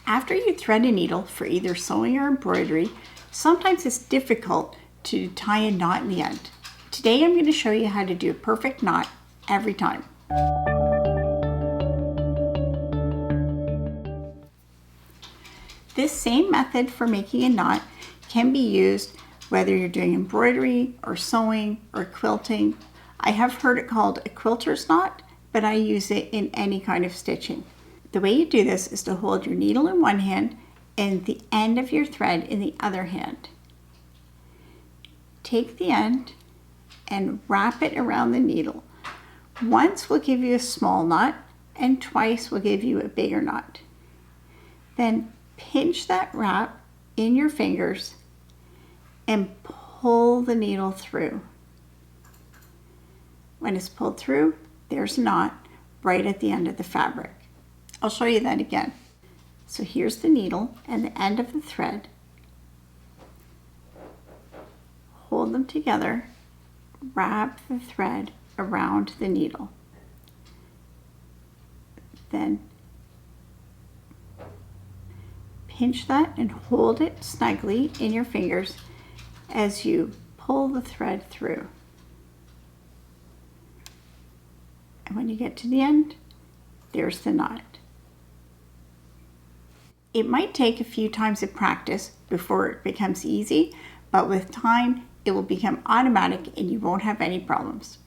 After you thread a needle for either sewing or embroidery, sometimes it's difficult to tie a knot in the end. Today I'm going to show you how to do a perfect knot every time. This same method for making a knot can be used whether you're doing embroidery or sewing or quilting. I have heard it called a quilter's knot, but I use it in any kind of stitching. The way you do this is to hold your needle in one hand and the end of your thread in the other hand. Take the end and wrap it around the needle. Once will give you a small knot and twice will give you a bigger knot. Then pinch that wrap in your fingers and pull the needle through. When it's pulled through, there's a knot right at the end of the fabric. I'll show you that again. So here's the needle and the end of the thread. Hold them together, wrap the thread around the needle. Then pinch that and hold it snugly in your fingers as you pull the thread through. And when you get to the end, there's the knot. It might take a few times of practice before it becomes easy, but with time, it will become automatic and you won't have any problems.